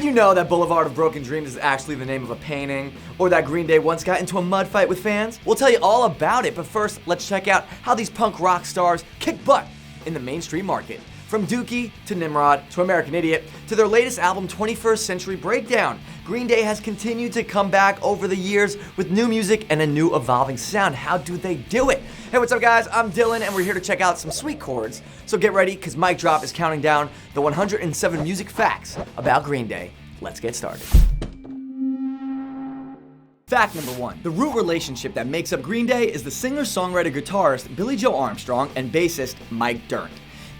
you know that Boulevard of Broken Dreams is actually the name of a painting? Or that Green Day once got into a mud fight with fans? We'll tell you all about it, but first, let's check out how these punk rock stars kick butt in the mainstream market. From Dookie to Nimrod to American Idiot to their latest album 21st Century Breakdown, Green Day has continued to come back over the years with new music and a new evolving sound. How do they do it? Hey, what's up guys? I'm Dylan and we're here to check out some sweet chords. So get ready because MicDrop is counting down the 107 music facts about Green Day. Let's get started. Fact number 1. The root relationship that makes up Green Day is the singer-songwriter-guitarist Billie Joe Armstrong and bassist Mike Dirnt.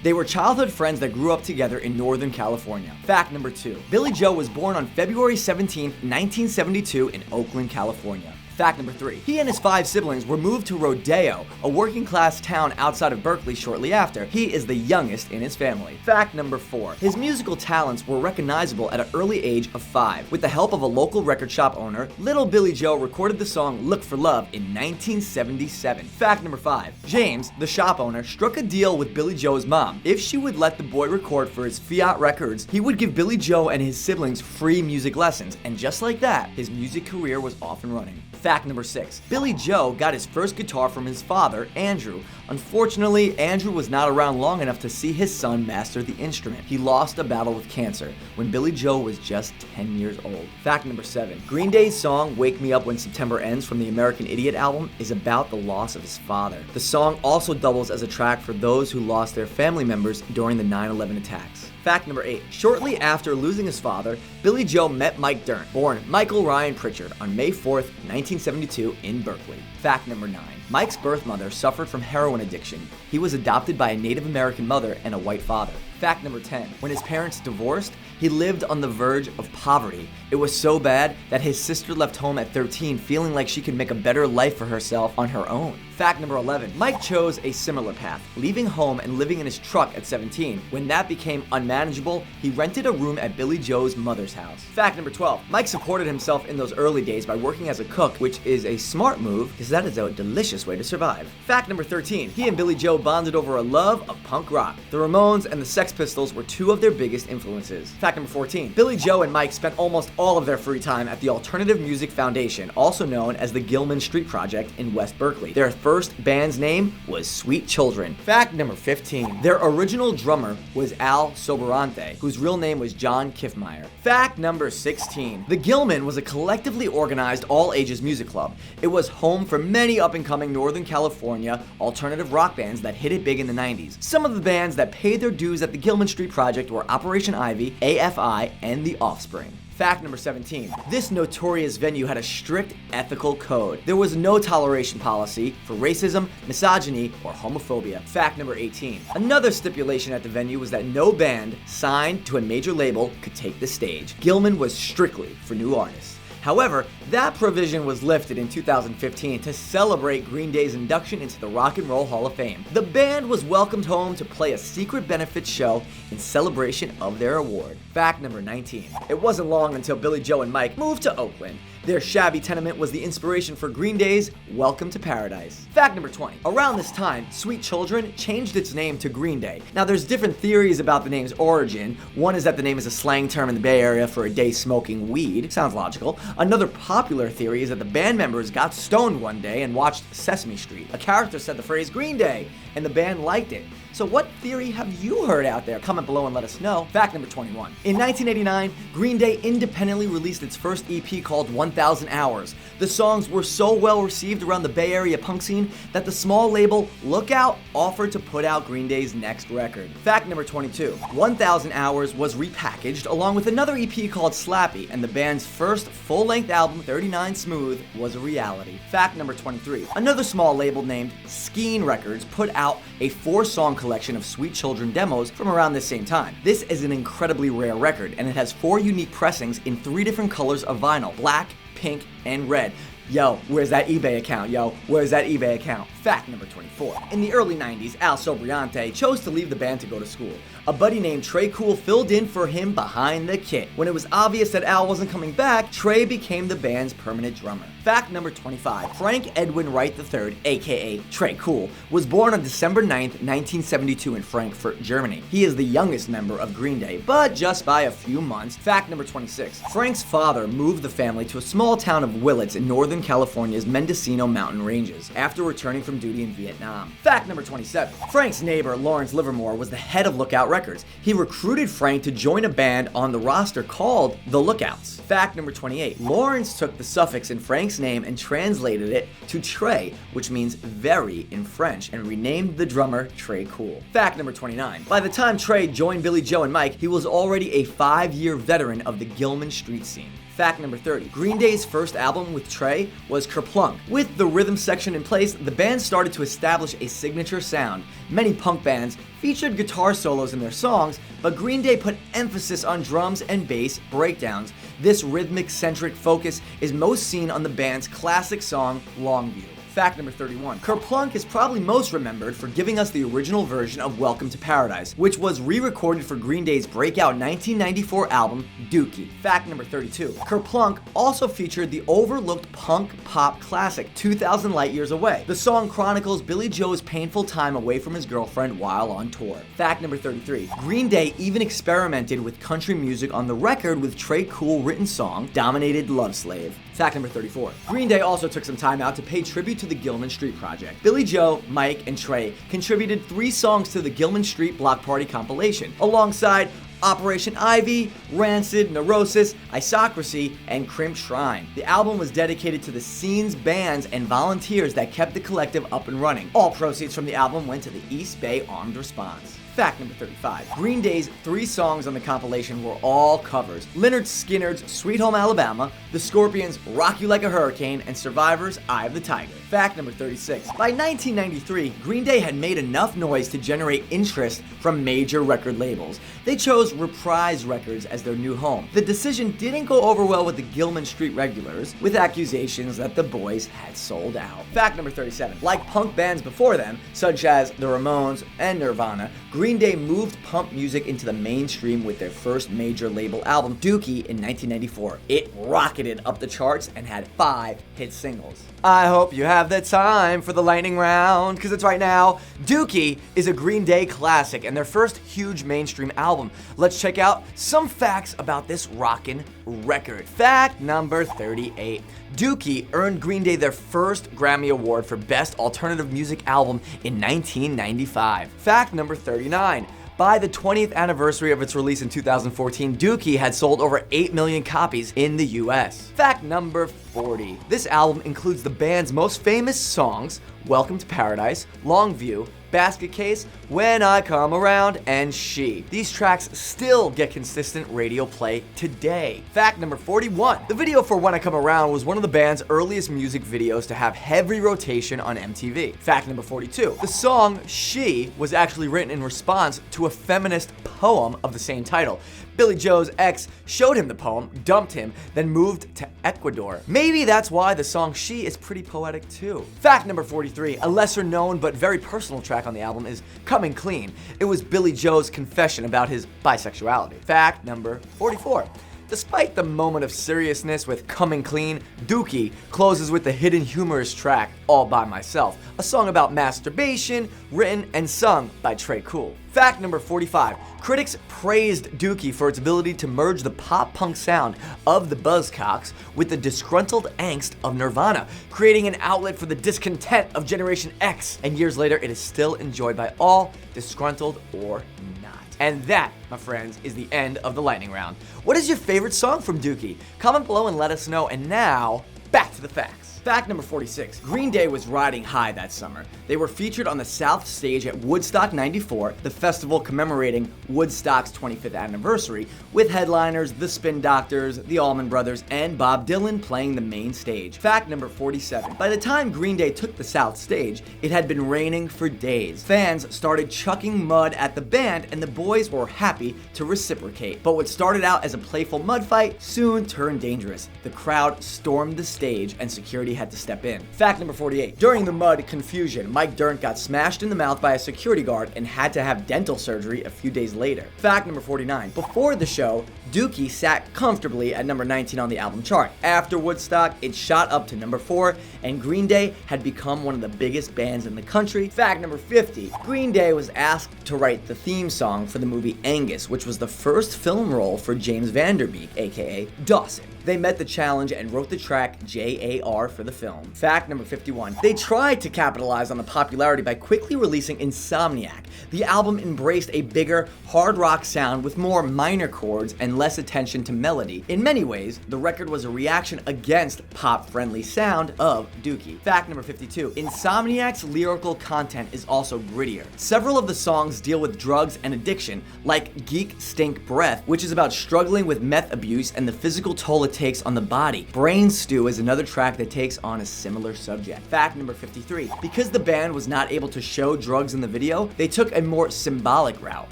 They were childhood friends that grew up together in Northern California. Fact number 2. Billie Joe was born on February 17, 1972 in Oakland, California. Fact number 3. He and his 5 siblings were moved to Rodeo, a working class town outside of Berkeley shortly after. He is the youngest in his family. Fact number 4. His musical talents were recognizable at an early age of 5. With the help of a local record shop owner, little Billie Joe recorded the song Look for Love in 1977. Fact number 5. James, the shop owner, struck a deal with Billie Joe's mom. If she would let the boy record for his Fiat Records, he would give Billie Joe and his siblings free music lessons, and just like that, his music career was off and running. Fact number 6. Billie Joe got his first guitar from his father, Andrew. Unfortunately, Andrew was not around long enough to see his son master the instrument. He lost a battle with cancer when Billie Joe was just 10 years old. Fact number 7. Green Day's song Wake Me Up When September Ends from the American Idiot album is about the loss of his father. The song also doubles as a track for those who lost their family members during the 9/11 attacks. Fact number 8. Shortly after losing his father, Billie Joe met Mike Dirnt, born Michael Ryan Pritchard, on May 4th, 1972 in Berkeley. Fact number 9. Mike's birth mother suffered from heroin addiction. He was adopted by a Native American mother and a white father. Fact number 10. When his parents divorced, he lived on the verge of poverty. It was so bad that his sister left home at 13, feeling like she could make a better life for herself on her own. Fact number 11. Mike chose a similar path, leaving home and living in his truck at 17. When that became unmanageable, he rented a room at Billie Joe's mother's house. Fact number 12. Mike supported himself in those early days by working as a cook, which is a smart move because that is a delicious way to survive. Fact number 13. He and Billie Joe bonded over a love of punk rock. The Ramones and the Sex Pistols were two of their biggest influences. Fact number 14. Billie Joe and Mike spent almost all of their free time at the Alternative Music Foundation, also known as the Gilman Street Project in West Berkeley. Their first band's name was Sweet Children. Fact number 15. Their original drummer was Al Soberante, whose real name was John Kiffmeyer. Fact number 16. The Gilman was a collectively organized all-ages music club. It was home for many up-and-coming Northern California alternative rock bands that hit it big in the 90s. Some of the bands that paid their dues at the Gilman Street Project were Operation Ivy, AFI, and The Offspring. Fact number 17. This notorious venue had a strict ethical code. There was no toleration policy for racism, misogyny, or homophobia. Fact number 18. Another stipulation at the venue was that no band signed to a major label could take the stage. Gilman was strictly for new artists. However, that provision was lifted in 2015 to celebrate Green Day's induction into the Rock and Roll Hall of Fame. The band was welcomed home to play a secret benefit show in celebration of their award. Fact number 19. It wasn't long until Billie Joe and Mike moved to Oakland. Their shabby tenement was the inspiration for Green Day's Welcome to Paradise. Fact number 20. Around this time, Sweet Children changed its name to Green Day. Now, there's different theories about the name's origin. One is that the name is a slang term in the Bay Area for a day smoking weed. Sounds logical. Another popular theory is that the band members got stoned one day and watched Sesame Street. A character said the phrase Green Day, and the band liked it. So what theory have you heard out there? Comment below and let us know. Fact number 21. In 1989, Green Day independently released its first EP called 1000 Hours. The songs were so well received around the Bay Area punk scene that the small label Lookout offered to put out Green Day's next record. Fact number 22. 1000 Hours was repackaged along with another EP called Slappy, and the band's first full-length album, 39 Smooth, was a reality. Fact number 23. Another small label named Skeen Records put out a 4-song collection of Sweet Children demos from around this same time. This is an incredibly rare record, and it has 4 unique pressings in 3 different colors of vinyl: black, pink, and red. Yo, where's that eBay account? Yo, where's that eBay account? Fact number 24. In the early 90s, Al Sobriante chose to leave the band to go to school. A buddy named Tre Cool filled in for him behind the kit. When it was obvious that Al wasn't coming back, Tre became the band's permanent drummer. Fact number 25. Frank Edwin Wright III, aka Tre Cool, was born on December 9th, 1972 in Frankfurt, Germany. He is the youngest member of Green Day, but just by a few months. Fact number 26. Frank's father moved the family to a small town of Willits in Northern California's Mendocino Mountain Ranges after returning from duty in Vietnam. Fact number 27. Frank's neighbor, Lawrence Livermore, was the head of Lookout Records. He recruited Frank to join a band on the roster called The Lookouts. Fact number 28. Lawrence took the suffix in Frank's name and translated it to Tre, which means very in French, and renamed the drummer Tre Cool. Fact number 29. By the time Tre joined Billie Joe and Mike, he was already a 5-year veteran of the Gilman Street scene. Fact number 30. Green Day's first album with Tre was Kerplunk. With the rhythm section in place, the band started to establish a signature sound. Many punk bands featured guitar solos in their songs, but Green Day put emphasis on drums and bass breakdowns. This rhythmic-centric focus is most seen on the band's classic song, Longview. Fact number 31. Kerplunk is probably most remembered for giving us the original version of Welcome to Paradise, which was re-recorded for Green Day's breakout 1994 album, Dookie. Fact number 32. Kerplunk also featured the overlooked punk pop classic, 2,000 Light Years Away. The song chronicles Billie Joe's painful time away from his girlfriend while on tour. Fact number 33. Green Day even experimented with country music on the record with Tre Cool written song, Dominated Love Slave. Fact number 34. Green Day also took some time out to pay tribute to the Gilman Street Project. Billie Joe, Mike, and Tre contributed 3 songs to the Gilman Street Block Party compilation, alongside Operation Ivy, Rancid, Neurosis, Isocracy, and Crimp Shrine. The album was dedicated to the scenes, bands, and volunteers that kept the collective up and running. All proceeds from the album went to the East Bay Armed Response. Fact number 35. Green Day's 3 songs on the compilation were all covers. Lynyrd Skynyrd's Sweet Home Alabama, The Scorpions' Rock You Like a Hurricane, and Survivor's Eye of the Tiger. Fact number 36. By 1993, Green Day had made enough noise to generate interest from major record labels. They chose Reprise Records as their new home. The decision didn't go over well with the Gilman Street regulars, with accusations that the boys had sold out. Fact number 37. Like punk bands before them, such as the Ramones and Nirvana, Green Day moved punk music into the mainstream with their first major label album, Dookie, in 1994. It rocketed up the charts and had 5 hit singles. I hope you have the time for the lightning round, because it's right now. Dookie is a Green Day classic and their first huge mainstream album. Let's check out some facts about this rockin' record. Fact number 38. Dookie earned Green Day their first Grammy Award for Best Alternative Music Album in 1995. Fact number 39. By the 20th anniversary of its release in 2014, Dookie had sold over 8 million copies in the US. Fact number 40. This album includes the band's most famous songs, Welcome to Paradise, Longview, Basket Case, When I Come Around, and She. These tracks still get consistent radio play today. Fact number 41. The video for When I Come Around was one of the band's earliest music videos to have heavy rotation on MTV. Fact number 42. The song She was actually written in response to a feminist poem of the same title. Billie Joe's ex showed him the poem, dumped him, then moved to Ecuador. Maybe that's why the song She is pretty poetic too. Fact number 43. A lesser known but very personal track on the album is Coming Clean. It was Billie Joe's confession about his bisexuality. Fact number 44. Despite the moment of seriousness with Coming Clean, Dookie closes with the hidden humorous track, All By Myself, a song about masturbation, written and sung by Tre Cool. Fact number 45. Critics praised Dookie for its ability to merge the pop-punk sound of the Buzzcocks with the disgruntled angst of Nirvana, creating an outlet for the discontent of Generation X. And years later, it is still enjoyed by all, disgruntled or not. And that, my friends, is the end of the lightning round. What is your favorite song from Dookie? Comment below and let us know. And now, back to the facts. Fact number 46. Green Day was riding high that summer. They were featured on the South Stage at Woodstock 94, the festival commemorating Woodstock's 25th anniversary, with headliners The Spin Doctors, the Allman Brothers, and Bob Dylan playing the main stage. Fact number 47. By the time Green Day took the South Stage, it had been raining for days. Fans started chucking mud at the band, and the boys were happy to reciprocate. But what started out as a playful mud fight soon turned dangerous. The crowd stormed the stage, and security had to step in. Fact number 48. During the mud confusion, Mike Dirnt got smashed in the mouth by a security guard and had to have dental surgery a few days later. Fact number 49. Before the show, Dookie sat comfortably at number 19 on the album chart. After Woodstock, it shot up to number 4, and Green Day had become one of the biggest bands in the country. Fact number 50. Green Day was asked to write the theme song for the movie Angus, which was the first film role for James Van Der Beek, aka Dawson. They met the challenge and wrote the track JAR for the film. Fact number 51. They tried to capitalize on the popularity by quickly releasing Insomniac. The album embraced a bigger, hard rock sound with more minor chords and less attention to melody. In many ways, the record was a reaction against pop-friendly sound of Dookie. Fact number 52. Insomniac's lyrical content is also grittier. Several of the songs deal with drugs and addiction, like Geek Stink Breath, which is about struggling with meth abuse and the physical toll it takes on the body. Brain Stew is another track that takes on a similar subject. Fact number 53. Because the band was not able to show drugs in the video, they took a more symbolic route.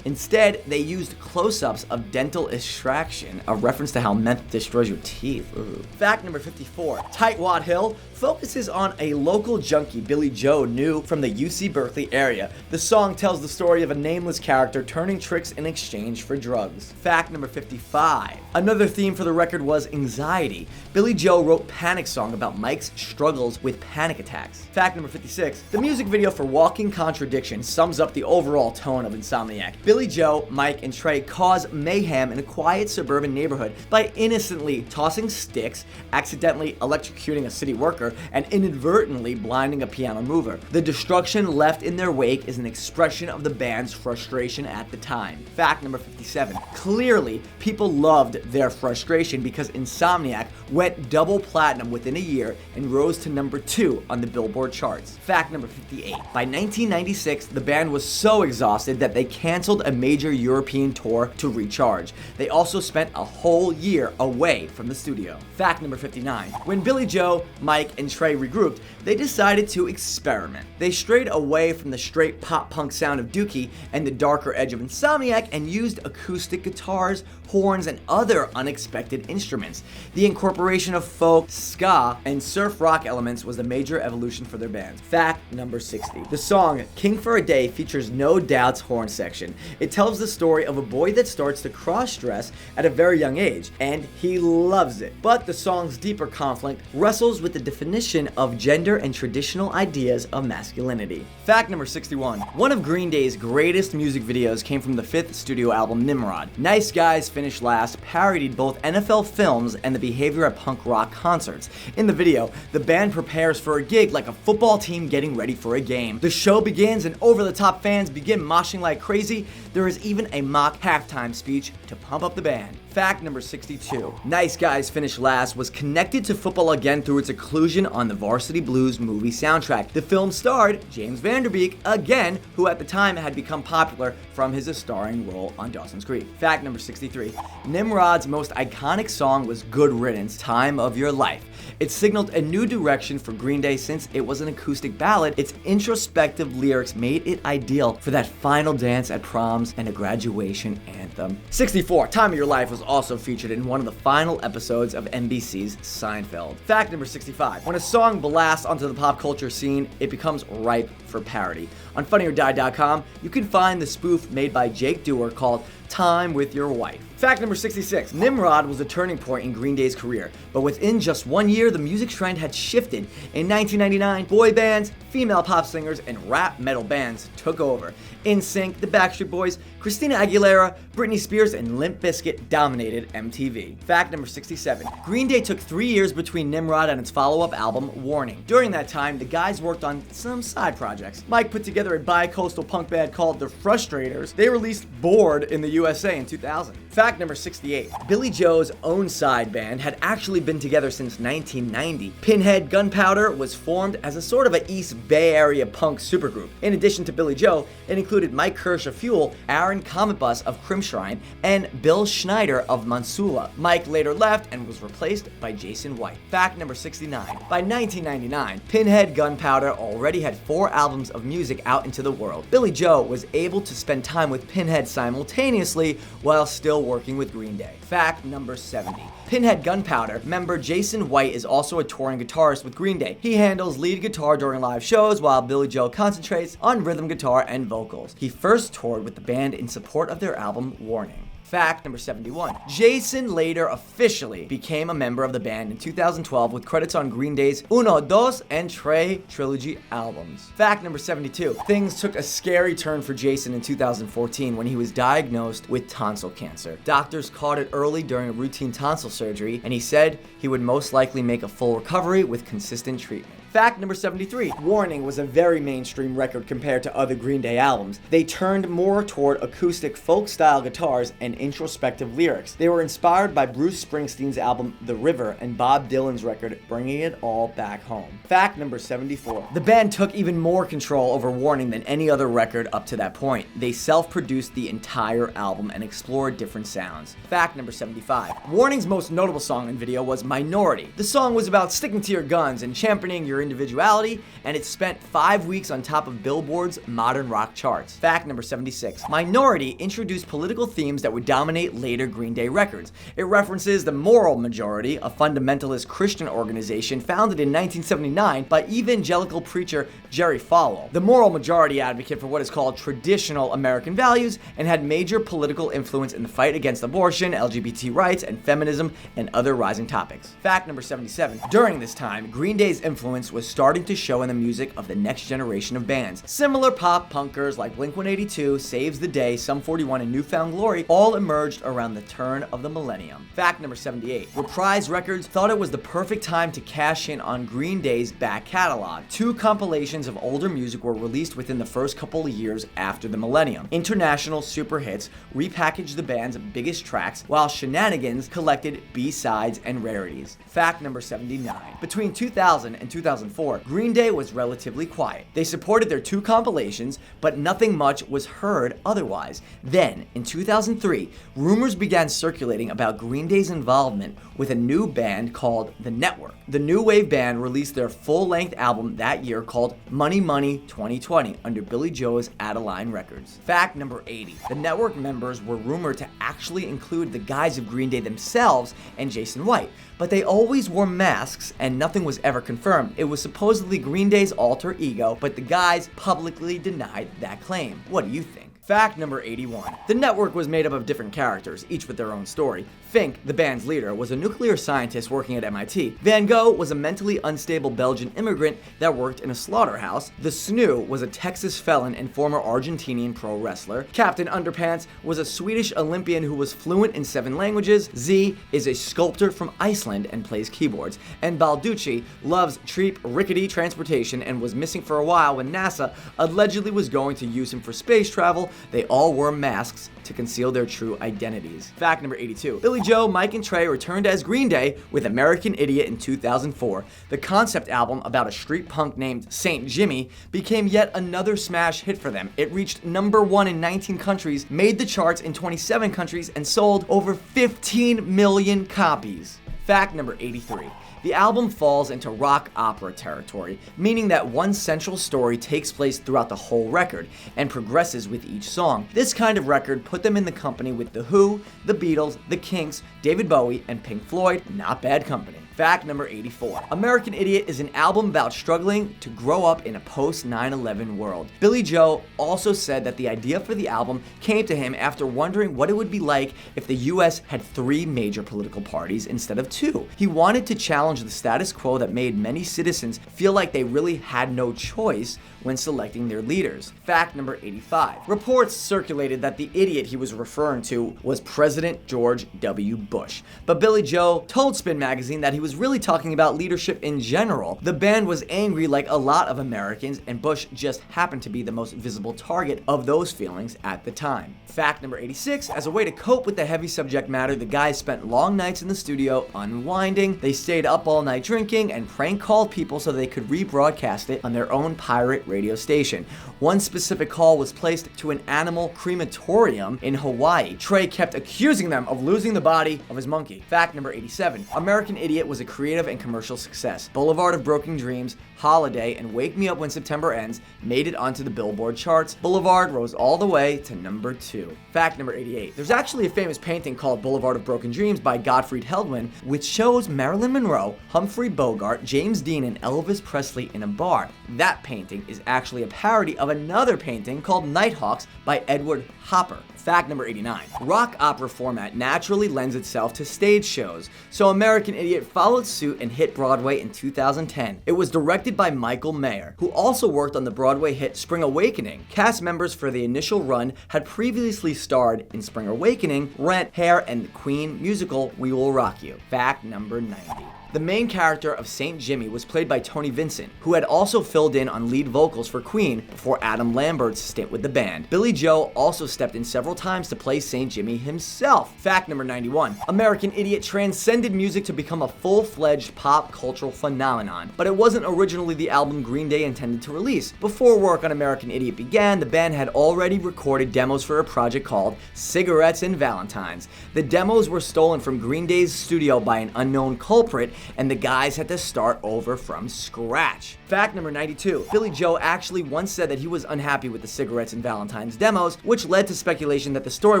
Instead, they used close-ups of dental extraction, a reference to how meth destroys your teeth. Ooh. Fact number 54. Tightwad Hill focuses on a local junkie Billie Joe knew from the UC Berkeley area. The song tells the story of a nameless character turning tricks in exchange for drugs. Fact number 55. Another theme for the record was anxiety. Billie Joe wrote Panic Song about Mike's struggles with panic attacks. Fact number 56. The music video for Walking Contradiction sums up the overall tone of Insomniac. Billie Joe, Mike, and Tre cause mayhem in a quiet suburban neighborhood by innocently tossing sticks, accidentally electrocuting a city worker, and inadvertently blinding a piano mover. The destruction left in their wake is an expression of the band's frustration at the time. Fact number 57. Clearly, people loved their frustration because Insomniac went double platinum within a year and rose to number 2 on the Billboard charts. Fact number 58. By 1996, the band was so exhausted that they canceled a major European tour to recharge. They also spent a whole year away from the studio. Fact number 59. When Billie Joe, Mike, and Tre regrouped, they decided to experiment. They strayed away from the straight pop-punk sound of Dookie and the darker edge of Insomniac and used acoustic guitars, horns, and other unexpected instruments. The incorporation of folk, ska, and surf rock elements was a major evolution for their band. Fact number 60. The song King for a Day features No Doubt's horn section. It tells the story of a boy that starts to cross-dress at a very young age, and he loves it. But the song's deeper conflict wrestles with the definition of gender and traditional ideas of masculinity. Fact number 61. One of Green Day's greatest music videos came from the 5th studio album Nimrod. Nice Guys Finish Last parodied both NFL films and the behavior at punk rock concerts. In the video, the band prepares for a gig like a football team getting ready for a game. The show begins and over-the-top fans begin moshing like crazy. There is even a mock halftime speech to pump up the band. Fact number 62. Nice Guys Finish Last was connected to football again through its inclusion on the Varsity Blues movie soundtrack. The film starred James Van Der Beek, again, who at the time had become popular from his starring role on Dawson's Creek. Fact number 63. Nimrod's most iconic song was Good Riddance, Time of Your Life. It signaled a new direction for Green Day since it was an acoustic ballad. Its introspective lyrics made it ideal for that final dance at proms and a graduation anthem. 64. Time of Your Life was also featured in one of the final episodes of NBC's Seinfeld. Fact number 65. When a song blasts onto the pop culture scene, it becomes ripe for parody. On FunnyOrDie.com, you can find the spoof made by Jake Dewar called Time with Your Wife. Fact number 66. Nimrod was a turning point in Green Day's career, but within just 1 year, the music trend had shifted. In 1999, boy bands, female pop singers, and rap metal bands took over. NSYNC, the Backstreet Boys, Christina Aguilera, Britney Spears, and Limp Bizkit dominated MTV. Fact number 67. Green Day took 3 years between Nimrod and its follow-up album, Warning. During that time, the guys worked on some side projects. Mike put together a bi-coastal punk band called The Frustrators. They released Bored in the USA in 2000. Fact number 68. Billie Joe's own side band had actually been together since 1990. Pinhead Gunpowder was formed as a sort of a East Bay Area punk supergroup. In addition to Billie Joe, it included Mike Kirsch of Fuel, Aaron Aaron Cometbus of Crimpshrine and Bill Schneider of Mansula. Mike later left and was replaced by Jason White. Fact number 69. By 1999, Pinhead Gunpowder already had 4 albums of music out into the world. Billie Joe was able to spend time with Pinhead simultaneously while still working with Green Day. Fact number 70. Pinhead Gunpowder member Jason White is also a touring guitarist with Green Day. He handles lead guitar during live shows while Billie Joe concentrates on rhythm guitar and vocals. He first toured with the band in support of their album Warning. Fact number 71. Jason later officially became a member of the band in 2012 with credits on Green Day's Uno, Dos, and Tre trilogy albums. Fact number 72. Things took a scary turn for Jason in 2014 when he was diagnosed with tonsil cancer. Doctors caught it early during a routine tonsil surgery, and he said he would most likely make a full recovery with consistent treatment. Fact number 73. Warning was a very mainstream record compared to other Green Day albums. They turned more toward acoustic folk-style guitars and introspective lyrics. They were inspired by Bruce Springsteen's album The River and Bob Dylan's record Bringing It All Back Home. Fact number 74. The band took even more control over Warning than any other record up to that point. They self-produced the entire album and explored different sounds. Fact number 75. Warning's most notable song and video was Minority. The song was about sticking to your guns and championing your individuality, and it spent 5 weeks on top of Billboard's modern rock charts. Fact number 76. Minority introduced political themes that would dominate later Green Day records. It references the Moral Majority, a fundamentalist Christian organization founded in 1979 by evangelical preacher Jerry Falwell. The Moral Majority advocated for what is called traditional American values and had major political influence in the fight against abortion, LGBT rights, and feminism, and other rising topics. Fact number 77. During this time, Green Day's influence was starting to show in the music of the next generation of bands. Similar pop punkers like Blink-182, Saves the Day, Sum 41, and Newfound Glory all emerged around the turn of the millennium. Fact number 78. Reprise Records thought it was the perfect time to cash in on Green Day's back catalog. 2 compilations of older music were released within the first couple of years after the millennium. International Super Hits repackaged the band's biggest tracks, while Shenanigans collected B-sides and rarities. Fact number 79. Between 2000 and 2004, Green Day was relatively quiet. They supported their 2 compilations, but nothing much was heard otherwise. Then, in 2003, rumors began circulating about Green Day's involvement with a new band called The Network. The new wave band released their full-length album that year called Money Money 2020 under Billie Joe's Adeline Records. Fact number 80. The Network members were rumored to actually include the guys of Green Day themselves and Jason White, but they always wore masks and nothing was ever confirmed. It was supposedly Green Day's alter ego, but the guys publicly denied that claim. What do you think? Fact number 81. The Network was made up of different characters, each with their own story. Fink, the band's leader, was a nuclear scientist working at MIT. Van Gogh was a mentally unstable Belgian immigrant that worked in a slaughterhouse. The Snoo was a Texas felon and former Argentinian pro wrestler. Captain Underpants was a Swedish Olympian who was fluent in 7 languages. Z is a sculptor from Iceland and plays keyboards. And Balducci loves cheap, rickety transportation and was missing for a while when NASA allegedly was going to use him for space travel. They all wore masks to conceal their true identities. Fact number 82. Billie Joe, Mike, and Tre returned as Green Day with American Idiot in 2004. The concept album about a street punk named Saint Jimmy became yet another smash hit for them. It reached number 1 in 19 countries, made the charts in 27 countries, and sold over 15 million copies. Fact number 83. The album falls into rock opera territory, meaning that one central story takes place throughout the whole record and progresses with each song. This kind of record put them in the company with The Who, The Beatles, The Kinks, David Bowie, and Pink Floyd. Not bad company. Fact number 84. American Idiot is an album about struggling to grow up in a post-9/11 world. Billie Joe also said that the idea for the album came to him after wondering what it would be like if the US had 3 major political parties instead of 2. He wanted to challenge the status quo that made many citizens feel like they really had no choice when selecting their leaders. Fact number 85. Reports circulated that the idiot he was referring to was President George W. Bush. But Billie Joe told Spin magazine that he was really talking about leadership in general. The band was angry like a lot of Americans, and Bush just happened to be the most visible target of those feelings at the time. Fact number 86, as a way to cope with the heavy subject matter, the guys spent long nights in the studio unwinding. They stayed up all night drinking and prank called people so they could rebroadcast it on their own pirate radio station. One specific call was placed to an animal crematorium in Hawaii. Tre kept accusing them of losing the body of his monkey. Fact number 87, American Idiot was a creative and commercial success. Boulevard of Broken Dreams, Holiday, and Wake Me Up When September Ends made it onto the Billboard charts. Boulevard rose all the way to number 2. Fact number 88, there's actually a famous painting called Boulevard of Broken Dreams by Gottfried Heldwin, which shows Marilyn Monroe, Humphrey Bogart, James Dean, and Elvis Presley in a bar. That painting is actually a parody of another painting called Nighthawks by Edward Hopper. Fact number 89. Rock opera format naturally lends itself to stage shows, so American Idiot followed suit and hit Broadway in 2010. It was directed by Michael Mayer, who also worked on the Broadway hit Spring Awakening. Cast members for the initial run had previously starred in Spring Awakening, Rent, Hair, and the Queen musical We Will Rock You. Fact number 90. The main character of St. Jimmy was played by Tony Vincent, who had also filled in on lead vocals for Queen before Adam Lambert's stint with the band. Billie Joe also stepped in several times to play St. Jimmy himself. Fact number 91. American Idiot transcended music to become a full-fledged pop cultural phenomenon, but it wasn't originally the album Green Day intended to release. Before work on American Idiot began, the band had already recorded demos for a project called Cigarettes and Valentines. The demos were stolen from Green Day's studio by an unknown culprit, and the guys had to start over from scratch. Fact number 92. Billie Joe actually once said that he was unhappy with the Cigarettes and Valentines demos, which led to speculation that the story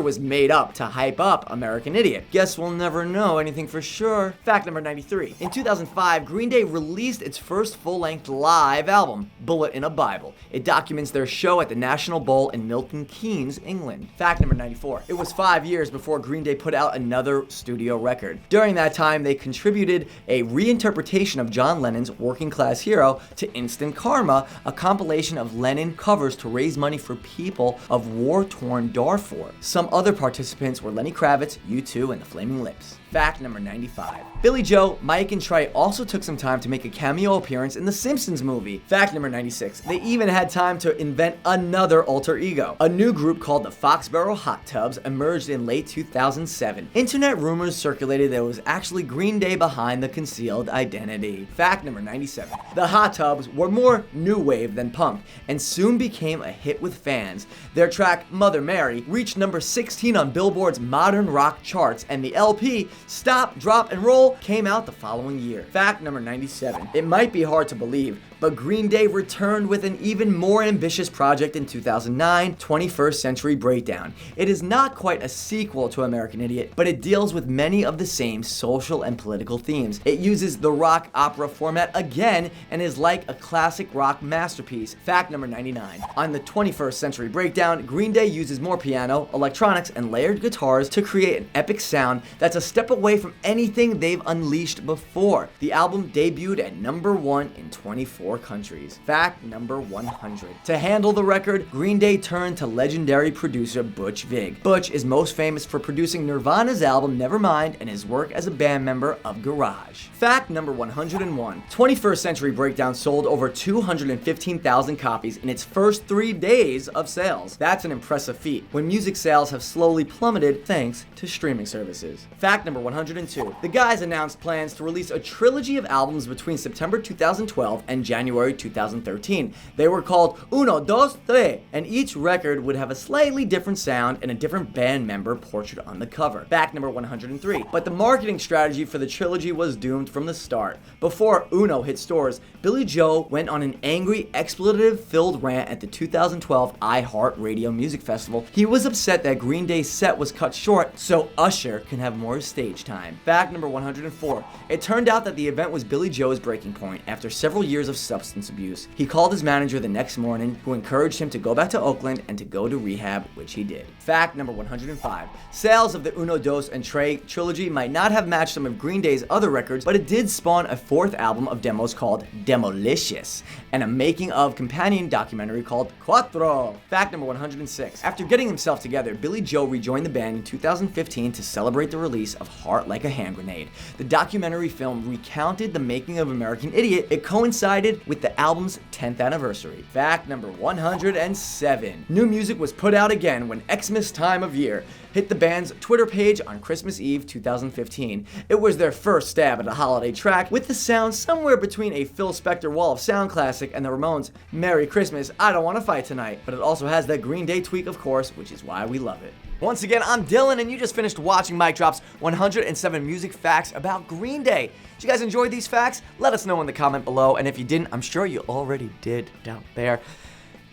was made up to hype up American Idiot. Guess we'll never know anything for sure. Fact number 93. In 2005, Green Day released its first full-length live album, Bullet in a Bible. It documents their show at the National Bowl in Milton Keynes, England. Fact number 94. It was 5 years before Green Day put out another studio record. During that time, they contributed a reinterpretation of John Lennon's Working Class Hero to Instant Karma, a compilation of Lennon covers to raise money for people of war-torn Darfur. Some other participants were Lenny Kravitz, U2, and the Flaming Lips. Fact number 95. Billie Joe, Mike, and Tre also took some time to make a cameo appearance in the Simpsons movie. Fact number 96. They even had time to invent another alter ego. A new group called the Foxborough Hot Tubs emerged in late 2007. Internet rumors circulated that it was actually Green Day behind the concealed identity. Fact number 97. The Hot Tubs were more new wave than punk, and soon became a hit with fans. Their track, Mother Mary, reached number 16 on Billboard's modern rock charts, and the LP, Stop, Drop, and Roll, came out the following year. Fact number 97. It might be hard to believe, but Green Day returned with an even more ambitious project in 2009, 21st Century Breakdown. It is not quite a sequel to American Idiot, but it deals with many of the same social and political themes. It uses the rock opera format again and is like a classic rock masterpiece. Fact number 99. On the 21st Century Breakdown, Green Day uses more piano, electronics, and layered guitars to create an epic sound that's a step away from anything they've unleashed before. The album debuted at number 1 in 24 countries. Fact number 100. To handle the record, Green Day turned to legendary producer Butch Vig. Butch is most famous for producing Nirvana's album Nevermind and his work as a band member of Garage. Fact number 101. 21st Century Breakdown sold over 215,000 copies in its first 3 days of sales. That's an impressive feat when music sales have slowly plummeted thanks to streaming services. Fact number 102. The guys announced plans to release a trilogy of albums between September 2012 and January 2013. They were called Uno, Dos, Tres, and each record would have a slightly different sound and a different band member portrayed on the cover. Fact number 103. But the marketing strategy for the trilogy was doomed from the start. Before Uno hit stores, Billie Joe went on an angry, expletive-filled rant at the 2012 iHeartRadio Music Festival. He was upset that Green Day's set was cut short so Usher can have more stage time. Fact number 104. It turned out that the event was Billie Joe's breaking point. After several years of substance abuse. He called his manager the next morning, who encouraged him to go back to Oakland and to go to rehab, which he did. Fact number 105. Sales of the Uno, Dos, and Tre trilogy might not have matched some of Green Day's other records, but it did spawn a fourth album of demos called Demolicious, and a making of companion documentary called Cuatro. Fact number 106. After getting himself together, Billie Joe rejoined the band in 2015 to celebrate the release of Heart Like a Hand Grenade. The documentary film recounted the making of American Idiot. It coincided with the album's 10th anniversary. Fact number 107. New music was put out again when Xmas time of year hit the band's Twitter page on Christmas Eve 2015. It was their first stab at a holiday track with the sound somewhere between a Phil Spector Wall of Sound classic and the Ramones' Merry Christmas, I Don't Wanna Fight Tonight. But it also has that Green Day tweak, of course, which is why we love it. Once again, I'm Dylan, and you just finished watching MicDrop's 107 music facts about Green Day. Did you guys enjoy these facts? Let us know in the comment below, and if you didn't, I'm sure you already did down there.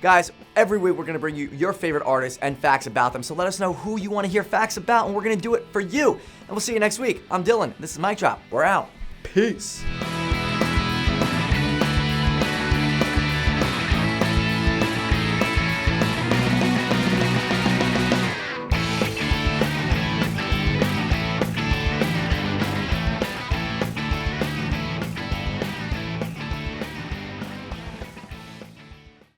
Guys, every week we're going to bring you your favorite artists and facts about them, so let us know who you want to hear facts about, and we're going to do it for you. And we'll see you next week. I'm Dylan. This is MicDrop. We're out. Peace.